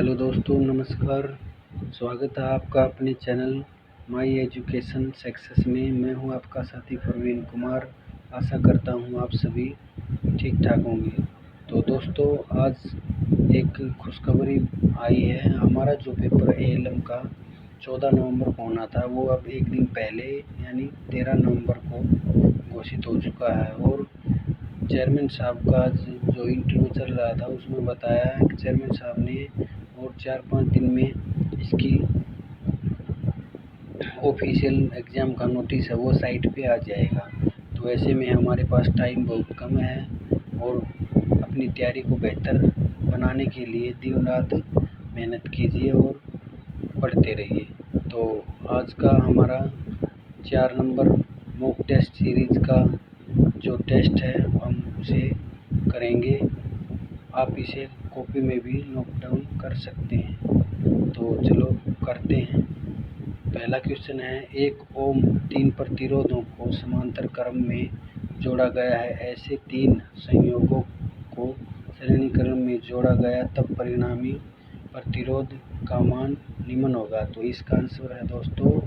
Hello दोस्तों, नमस्कार। स्वागत है आपका अपने चैनल माई एजुकेशन सक्सेस में। मैं हूं आपका साथी प्रवीण कुमार। आशा करता हूं आप सभी ठीक ठाक होंगे। तो दोस्तों, आज एक खुशखबरी आई है। हमारा जो पेपर एएलएम का 14 नवंबर को होना था, वो अब एक दिन पहले यानी 13 नवंबर को घोषित हो चुका है। और चेयरमैन साहब का जो इंटरव्यू चल रहा था, उसमें बताया है कि चेयरमैन साहब ने और 4-5 दिन में इसकी ऑफिशियल एग्ज़ाम का नोटिस है वो साइट पे आ जाएगा। तो ऐसे में हमारे पास टाइम बहुत कम है और अपनी तैयारी को बेहतर बनाने के लिए दिन रात मेहनत कीजिए और पढ़ते रहिए। तो आज का हमारा 4 नंबर मॉक टेस्ट सीरीज़ का जो टेस्ट है हम उसे करेंगे। आप इसे कॉपी में भी नोट डाउन कर सकते हैं। तो चलो करते हैं। पहला क्वेश्चन है, एक ओम 3 प्रतिरोधों को समांतर क्रम में जोड़ा गया है। ऐसे 3 संयोगों को श्रेणी क्रम में जोड़ा गया तब परिणामी प्रतिरोध का मान निम्न होगा। तो इसका आंसर है दोस्तों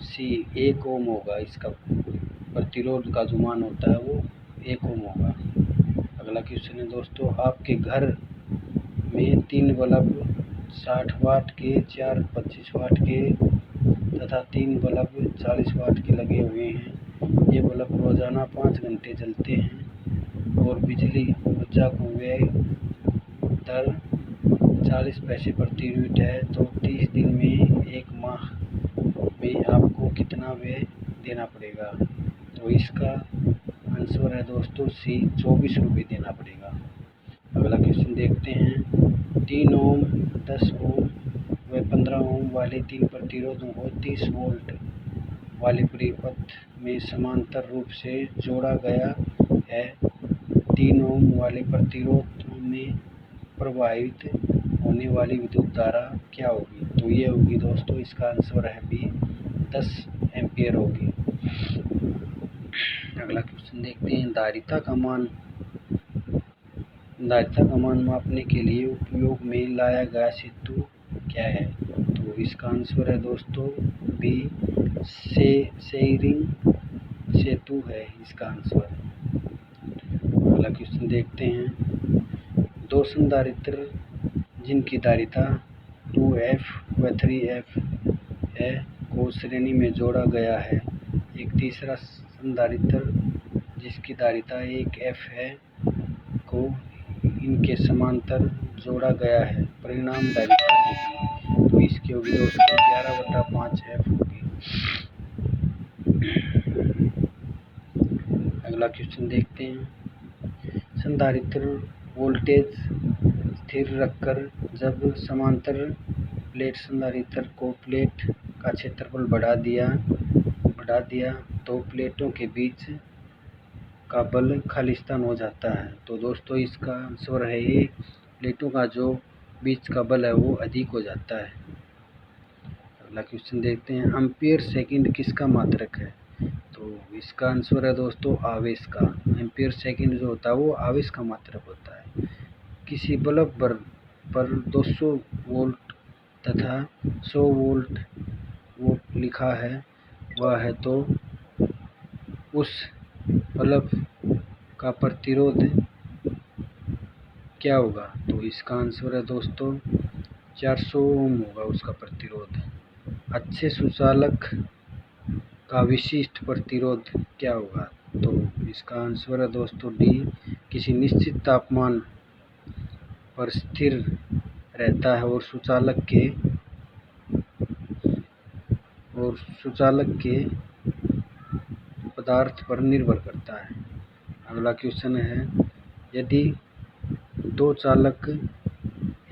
सी, 1 ओम होगा। इसका प्रतिरोध का जो मान होता है वो 1 ओम होगा। अगला क्वेश्चन है दोस्तों, आपके घर में 3 बल्ब 60 वाट के, 4 25 वाट के तथा 3 बल्ब 40 वाट के लगे हुए हैं। ये बल्ब रोजाना 5 घंटे जलते हैं और बिजली बचत व्यय दर 40 पैसे प्रति यूनिट है। तो 30 दिन में 1 माह में आपको कितना व्यय देना पड़ेगा? तो इसका आंसर है दोस्तों सी, 24 रुपये देना पड़ेगा। अगला क्वेश्चन देखते हैं, 3 ओम 10 ओम व 15 ओम वाले 3 प्रतिरोधों को 30 वोल्ट वाले परिपथ में समांतर रूप से जोड़ा गया है। 3 ओम वाले प्रतिरोध में प्रवाहित होने वाली विद्युत धारा क्या होगी? तो ये होगी दोस्तों, इसका आंसर है बी, 10 एम्पियर होगी। अगला क्वेश्चन देखते हैं, धारिता का मान मापने के लिए उपयोग में लाया गया सेतु क्या है? तो इसका आंसर है दोस्तों बी, शेयरिंग सेतु है इसका आंसर। अगला क्वेश्चन देखते हैं, 2 संधारित्र जिनकी धारिता 2F व 3F है को श्रेणी में जोड़ा गया है। एक तीसरा संधारित्र जिसकी धारिता 1F है को इनके समांतर जोड़ा गया है। परिणाम धारिता होगी। तो इसकी होगी दोस्तों 11/5F होगी। अगला क्वेश्चन देखते हैं, संधारित्र वोल्टेज स्थिर रखकर जब समांतर प्लेट संधारित्र को प्लेट का क्षेत्रफल बढ़ा दिया तो प्लेटों के बीच का बल खालिस्तान हो जाता है। तो दोस्तों इसका आंसर है ये, प्लेटों का जो बीच का बल है वो अधिक हो जाता है। अगला क्वेश्चन देखते हैं, एम्पियर सेकंड किसका मात्रक है? तो इसका आंसर है दोस्तों आवेश का। एम्पियर सेकंड जो होता है वो आवेश का मात्रक होता है। किसी बल्ब पर 200 वोल्ट तथा 100 वोल्ट लिखा है वह है, तो उस बल्ब का प्रतिरोध क्या होगा? तो इसका आंसर है दोस्तों 400 ओम होगा उसका प्रतिरोध। अच्छे सुचालक का विशिष्ट प्रतिरोध क्या होगा? तो इसका आंसर है दोस्तों डी, किसी निश्चित तापमान पर स्थिर रहता है और सुचालक के पदार्थ पर निर्भर करता है। अगला क्वेश्चन है, यदि 2 चालक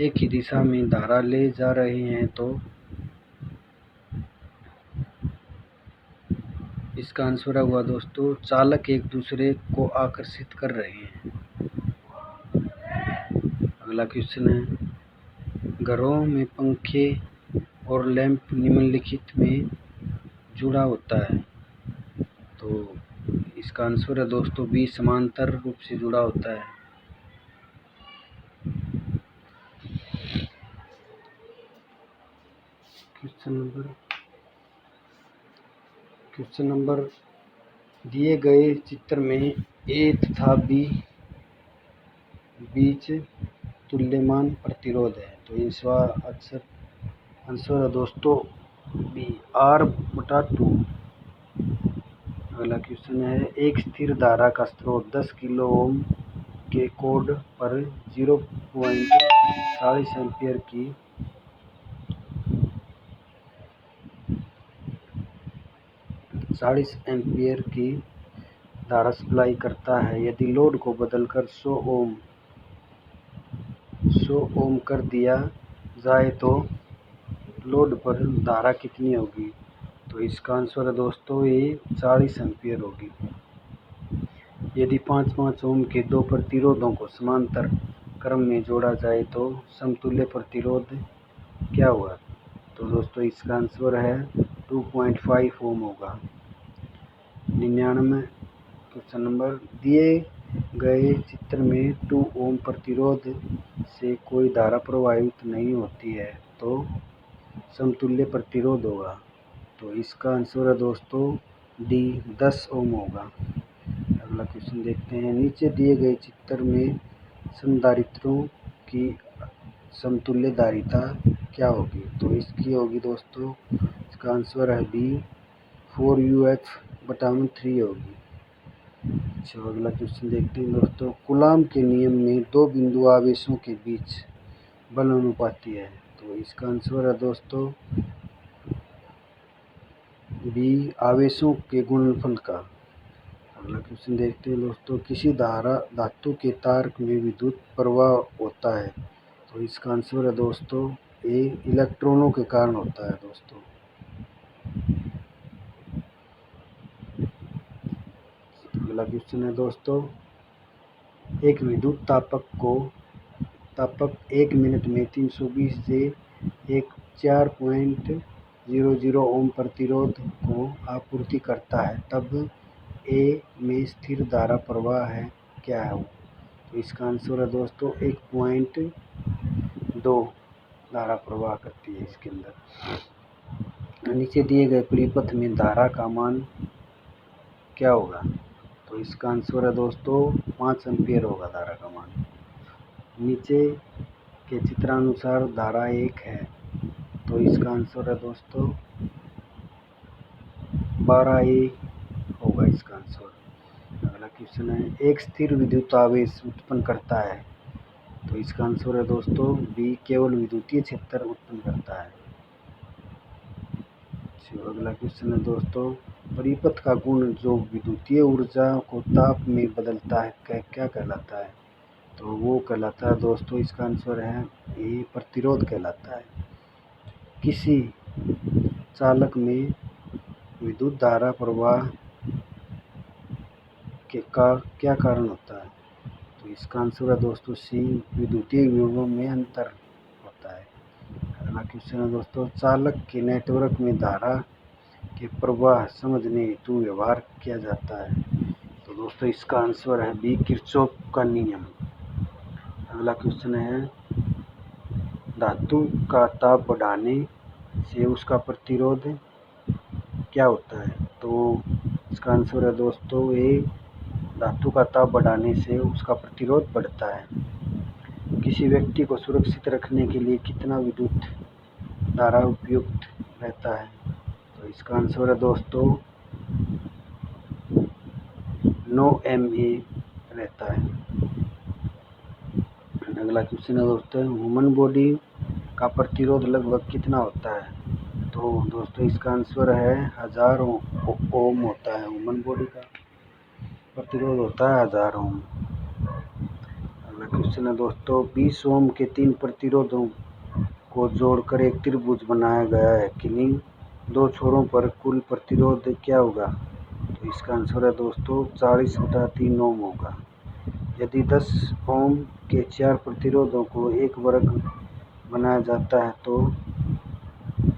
एक ही दिशा में धारा ले जा रहे हैं तो इसका आंसर हुआ दोस्तों, चालक एक दूसरे को आकर्षित कर रहे हैं। अगला क्वेश्चन है, घरों में पंखे और लैंप निम्नलिखित में जुड़ा होता है। तो इसका आंसर है दोस्तों बी, समांतर रूप से जुड़ा होता है। क्वेश्चन नंबर दिए गए चित्र में ए तथा बी बीच तुल्यमान प्रतिरोध है, तो इसका आंसर है दोस्तों बी R/2। अगला क्वेश्चन है, एक स्थिर धारा का स्रोत 10 किलो ओम के कोड पर 0.40 एम्पीयर की धारा सप्लाई करता है। यदि लोड को बदलकर 100 ओम कर दिया जाए तो लोड पर धारा कितनी होगी? तो इसका आंसर है दोस्तों ये 40 एम्पीयर होगी। यदि 5-5 ओम के दो प्रतिरोधों को समांतर क्रम में जोड़ा जाए तो समतुल्य प्रतिरोध क्या हुआ? तो दोस्तों इसका आंसर है 2.5 ओम होगा। 99 क्वेश्चन नंबर, दिए गए चित्र में 2 ओम प्रतिरोध से कोई धारा प्रवाहित नहीं होती है तो समतुल्य प्रतिरोध होगा। तो इसका आंसर है दोस्तों डी 10 ओम होगा। अगला क्वेश्चन देखते हैं, नीचे दिए गए चित्र में संधारित्रों की समतुल्य धारिता क्या होगी? तो इसकी होगी दोस्तों, इसका आंसर है बी 4UF/3 होगी। अच्छा, अगला क्वेश्चन देखते हैं दोस्तों, कूलाम के नियम में दो बिंदु आवेशों के बीच बल अनुपाती है। तो इसका आंसर है दोस्तों बी आवेशों के गुणनफल का। अगला क्वेश्चन देखते हैं दोस्तों, किसी धातु के तार में विद्युत प्रवाह होता है। तो इसका आंसर है दोस्तों ए इलेक्ट्रॉनों के कारण होता है दोस्तों। अगला क्वेश्चन है दोस्तों, एक विद्युत तापक 1 मिनट में 320 से एक 4.00 ओम प्रतिरोध को आपूर्ति करता है, तब ए में स्थिर धारा प्रवाह है क्या है? तो इसका आंसर है दोस्तों 1.2 धारा प्रवाह करती है इसके अंदर। नीचे दिए गए परिपथ में धारा का मान क्या होगा? तो इसका आंसर है दोस्तों 5 एम्पीयर होगा धारा का मान। नीचे के चित्रानुसार धारा 1 है, तो इसका आंसर है दोस्तों 12A होगा इसका आंसर। अगला क्वेश्चन है, एक स्थिर विद्युत आवेश उत्पन्न करता है। तो इसका आंसर है दोस्तों बी केवल विद्युतीय क्षेत्र उत्पन्न करता है। अगला क्वेश्चन है दोस्तों, परिपथ का गुण जो विद्युतीय ऊर्जा को ताप में बदलता है क्या कहलाता है? तो वो कहलाता है दोस्तों, इसका आंसर है ये प्रतिरोध कहलाता है। किसी चालक में विद्युत धारा प्रवाह का क्या कारण होता है? तो इसका आंसर है दोस्तों सी विद्युतीय विभवों में अंतर होता है। अगला क्वेश्चन है दोस्तों, चालक के नेटवर्क में धारा के प्रवाह समझने हेतु व्यवहार किया जाता है। तो दोस्तों इसका आंसर है बी किरचॉफ का नियम। अगला क्वेश्चन है, धातु का ताप बढ़ाने से उसका प्रतिरोध क्या होता है? तो इसका आंसर है दोस्तों ए धातु का ताप बढ़ाने से उसका प्रतिरोध बढ़ता है। किसी व्यक्ति को सुरक्षित रखने के लिए कितना विद्युत धारा उपयुक्त रहता है? तो इसका आंसर है दोस्तों 9 MA रहता है। अगला क्वेश्चन है दोस्तों, ह्यूमन बॉडी का प्रतिरोध लगभग कितना होता है? तो दोस्तों इसका आंसर है 1000 ओम होता है। ह्यूमन बॉडी का प्रतिरोध होता है 1000 ओम। अगला क्वेश्चन है दोस्तों, 20 ओम के 3 प्रतिरोधों को जोड़कर एक त्रिभुज बनाया गया है, किन्हीं दो छोरों पर कुल प्रतिरोध क्या होगा? तो इसका आंसर है दोस्तों 40/3 ओम होगा। यदि 10 ओम के 4 प्रतिरोधों को एक वर्ग बनाया जाता है तो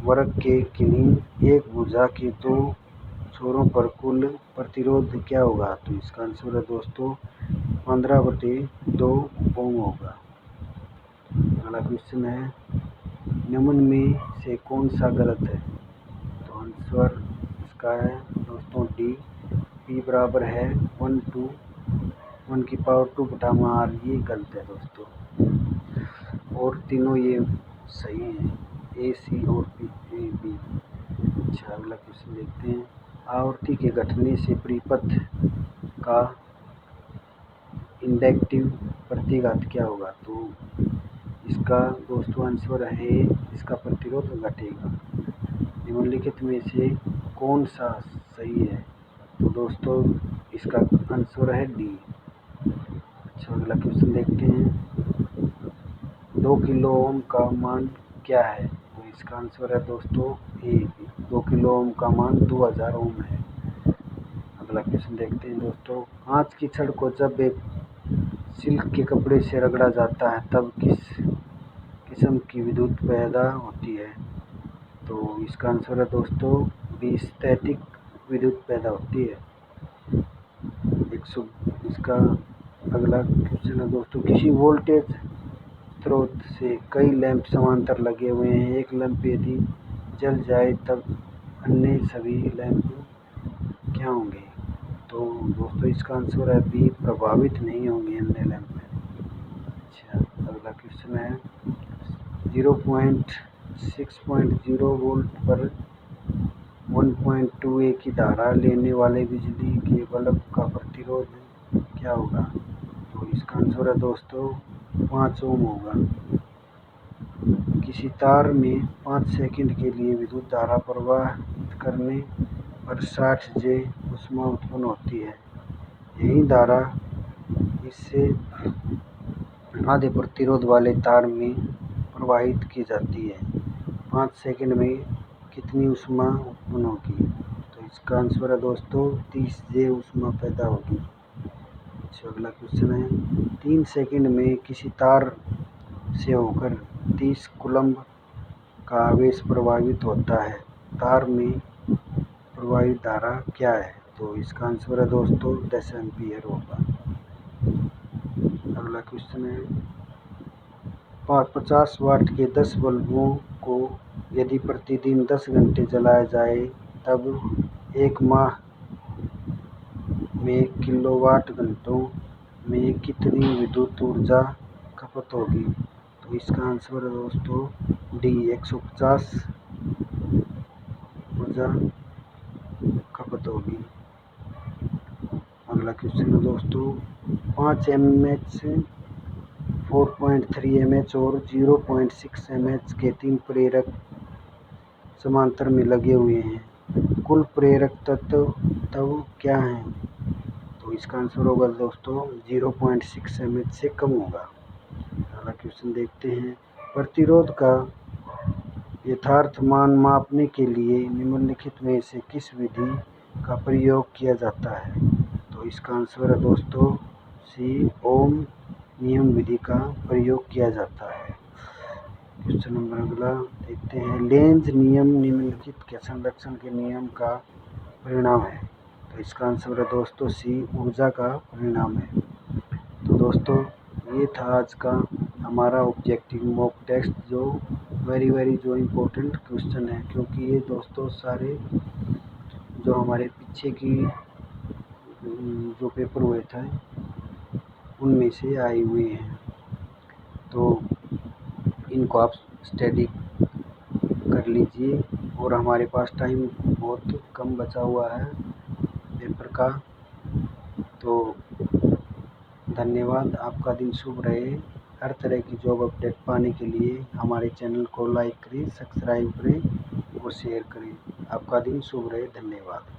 वर्ग के किन्हीं एक भुजा के दो छोरों पर कुल प्रतिरोध क्या होगा? तो इसका आंसर है दोस्तों 15/2 ओम होगा। अगला क्वेश्चन है, निम्न में से कौन सा गलत है? तो आंसर इसका है दोस्तों डी, पी बराबर है 1 to 1 की पावर 2 बटा r, ये गलत है दोस्तों। और तीनों ये सही हैं, ए, सी और पी, ए, बी। अच्छा, अगला क्वेश्चन देखते हैं। आवर्ती के घटने से परिपथ का इंडक्टिव प्रतिघात क्या होगा? तो इसका दोस्तों आंसर है, इसका प्रतिरोध घटेगा। निम्नलिखित में से कौन सा सही है? तो दोस्तों इसका आंसर है डी। अच्छा, अगला क्वेश्चन देखते हैं। 2 किलो ओम का मान क्या है? तो इसका आंसर है दोस्तों ए, 2 किलो ओम का मान 2000 ओम है। अगला क्वेश्चन देखते हैं दोस्तों। कांच की छड़ को जब एक सिल्क के कपड़े से रगड़ा जाता है तब किस किस्म की विद्युत पैदा होती है? तो इसका आंसर है दोस्तों बी, स्टैटिक विद्युत पैदा होती है। इसका अगला क्वेश्चन है दोस्तों। किसी वोल्टेज स्रोत से कई लैंप समांतर लगे हुए हैं, एक लैंप यदि जल जाए तब अन्य सभी लैंप क्या होंगे? तो दोस्तों इसका आंसर है बी, प्रभावित नहीं होंगे अन्य लैंप। अच्छा, अगला क्वेश्चन है। 0.6.0 वोल्ट पर 1.2 A की धारा लेने वाले बिजली के बल्ब का प्रतिरोध क्या होगा? तो इसका आंसर है दोस्तों 5 ओम होगा। किसी तार में 5 सेकंड के लिए विद्युत धारा प्रवाहित करने पर 60 J ऊष्मा उत्पन्न होती है। यही धारा इससे आधे प्रतिरोध वाले तार में प्रवाहित की जाती है। 5 सेकंड में कितनी ऊष्मा उत्पन्न होगी? तो इसका आंसर है दोस्तों 30 J ऊष्मा पैदा होगी। अच्छा, अगला क्वेश्चन है। 3 सेकंड में किसी तार से होकर 30 कूलम्ब का आवेश प्रवाहित होता है, तार में प्रवाहित धारा क्या है? तो इसका आंसर है दोस्तों 10 एम्पीयर होगा। अगला क्वेश्चन है। 50 वाट के 10 बल्बों को यदि प्रतिदिन 10 घंटे जलाया जाए तब एक माह में किलोवाट घंटों में कितनी विद्युत ऊर्जा खपत होगी? तो इसका आंसर है दोस्तों डी, 150 ऊर्जा खपत होगी। अगला क्वेश्चन है दोस्तों। 5 mH, 4.3 mH और 0.6 mH के 3 प्रेरक समांतर में लगे हुए हैं। कुल प्रेरक तत्व क्या हैं? तो इसका आंसर होगा दोस्तों 0.6 mH से कम होगा। अगला क्वेश्चन देखते हैं। प्रतिरोध का यथार्थ मान मापने के लिए निम्नलिखित में से किस विधि का प्रयोग किया जाता है? तो इसका आंसर है दोस्तों सी, ओम नियम विधि का प्रयोग किया जाता है। क्वेश्चन नंबर अगला देखते हैं। लेंज नियम निम्नलिखित के संरक्षण के नियम का परिणाम है। तो इसका आंसर है दोस्तों सी, ऊर्जा का परिणाम है। तो दोस्तों ये था आज का हमारा ऑब्जेक्टिव मॉक टेस्ट, जो वेरी जो इम्पोर्टेंट क्वेश्चन है, क्योंकि ये दोस्तों सारे जो हमारे पीछे की जो पेपर हुए थे उनमें से आए हुए हैं। तो इनको आप स्टडी कर लीजिए। और हमारे पास टाइम बहुत कम बचा हुआ है पेपर का। तो धन्यवाद, आपका दिन शुभ रहे। हर तरह की जॉब अपडेट पाने के लिए हमारे चैनल को लाइक करें, सब्सक्राइब करें और शेयर करें। आपका दिन शुभ रहे। धन्यवाद।